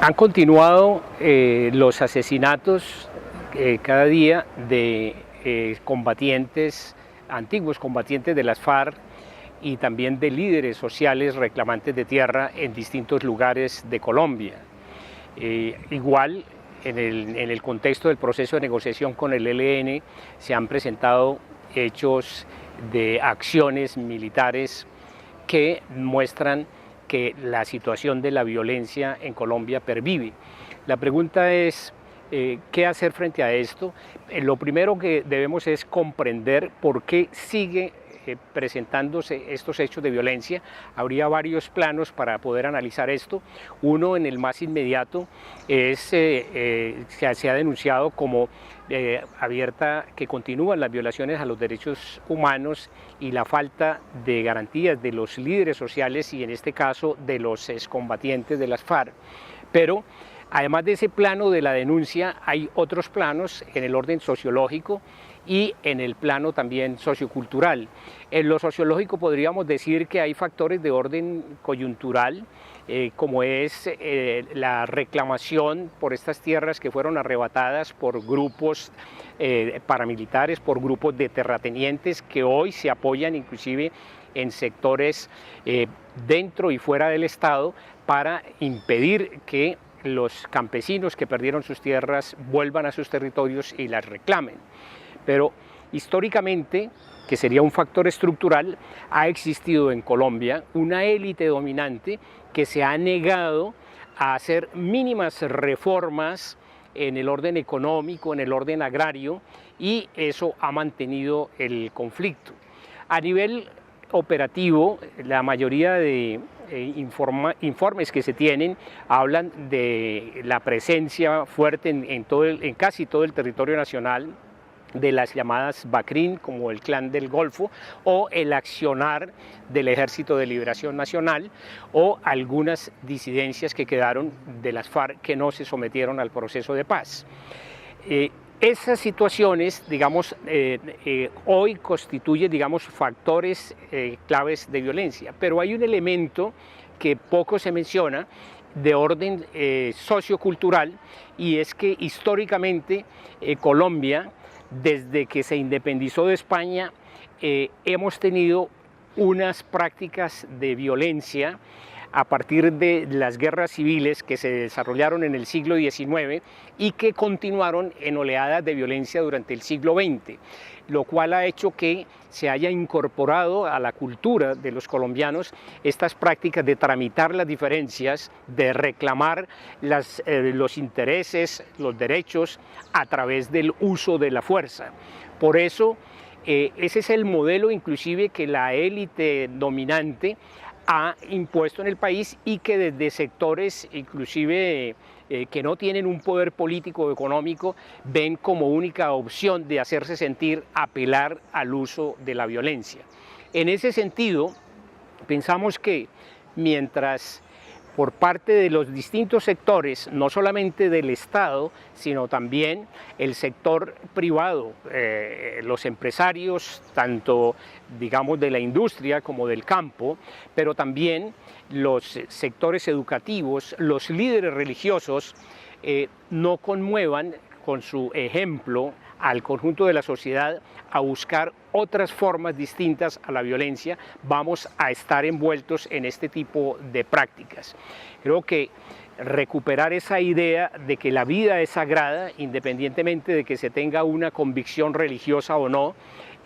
Han continuado los asesinatos cada día de combatientes, antiguos combatientes de las FARC y también de líderes sociales reclamantes de tierra en distintos lugares de Colombia. Igual, en el contexto del proceso de negociación con el ELN, se han presentado hechos de acciones militares que muestran que la situación de la violencia en Colombia pervive. La pregunta es, ¿qué hacer frente a esto? Lo primero que debemos es comprender por qué sigue presentándose estos hechos de violencia. Habría varios planos para poder analizar esto. Uno, en el más inmediato, es que se ha denunciado como abierta que continúan las violaciones a los derechos humanos y la falta de garantías de los líderes sociales y en este caso de los excombatientes de las FARC. Pero además de ese plano de la denuncia, hay otros planos en el orden sociológico y en el plano también sociocultural. En lo sociológico podríamos decir que hay factores de orden coyuntural, como es la reclamación por estas tierras que fueron arrebatadas por grupos paramilitares, por grupos de terratenientes que hoy se apoyan inclusive en sectores dentro y fuera del Estado para impedir que los campesinos que perdieron sus tierras vuelvan a sus territorios y las reclamen. Pero históricamente, que sería un factor estructural, ha existido en Colombia una élite dominante que se ha negado a hacer mínimas reformas en el orden económico, en el orden agrario, y eso ha mantenido el conflicto. A nivel operativo, la mayoría de informes que se tienen hablan de la presencia fuerte en casi todo el territorio nacional de las llamadas BACRIN, como el Clan del Golfo, o el accionar del Ejército de Liberación Nacional, o algunas disidencias que quedaron de las FARC que no se sometieron al proceso de paz. Esas situaciones, digamos, hoy constituyen, digamos, factores claves de violencia, pero hay un elemento que poco se menciona de orden sociocultural, y es que históricamente Colombia, desde que se independizó de España, hemos tenido unas prácticas de violencia a partir de las guerras civiles que se desarrollaron en el siglo XIX y que continuaron en oleadas de violencia durante el siglo XX, lo cual ha hecho que se haya incorporado a la cultura de los colombianos estas prácticas de tramitar las diferencias, de reclamar los intereses, los derechos a través del uso de la fuerza. Por eso, ese es el modelo inclusive que la élite dominante ha impuesto en el país y que desde sectores inclusive que no tienen un poder político o económico ven como única opción de hacerse sentir, apelar al uso de la violencia. En ese sentido, pensamos que mientras por parte de los distintos sectores, no solamente del Estado, sino también el sector privado, los empresarios, tanto digamos de la industria como del campo, pero también los sectores educativos, los líderes religiosos, no conmuevan con su ejemplo al conjunto de la sociedad a buscar otras formas distintas a la violencia, vamos a estar envueltos en este tipo de prácticas. Creo que recuperar esa idea de que la vida es sagrada, independientemente de que se tenga una convicción religiosa o no,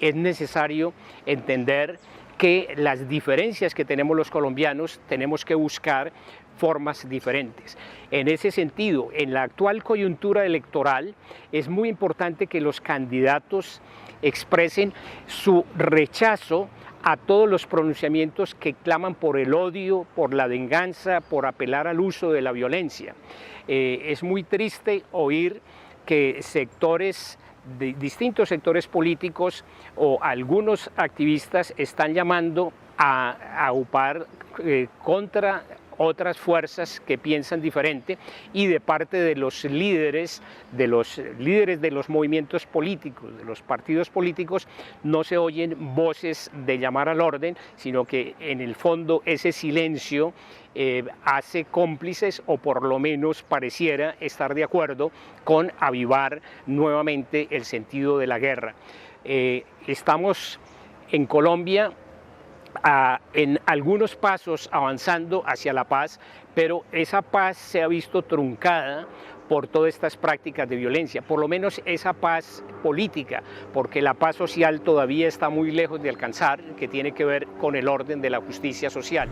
es necesario entender que las diferencias que tenemos los colombianos tenemos que buscar formas diferentes. En ese sentido, en la actual coyuntura electoral, es muy importante que los candidatos expresen su rechazo a todos los pronunciamientos que claman por el odio, por la venganza, por apelar al uso de la violencia. Es muy triste oír que distintos sectores políticos o algunos activistas están llamando a aupar contra otras fuerzas que piensan diferente, y de parte de los líderes de los movimientos políticos, de los partidos políticos, no se oyen voces de llamar al orden, sino que en el fondo ese silencio hace cómplices, o por lo menos pareciera estar de acuerdo con avivar nuevamente el sentido de la guerra. Estamos en Colombia en algunos pasos avanzando hacia la paz, pero esa paz se ha visto truncada por todas estas prácticas de violencia, por lo menos esa paz política, porque la paz social todavía está muy lejos de alcanzar, que tiene que ver con el orden de la justicia social.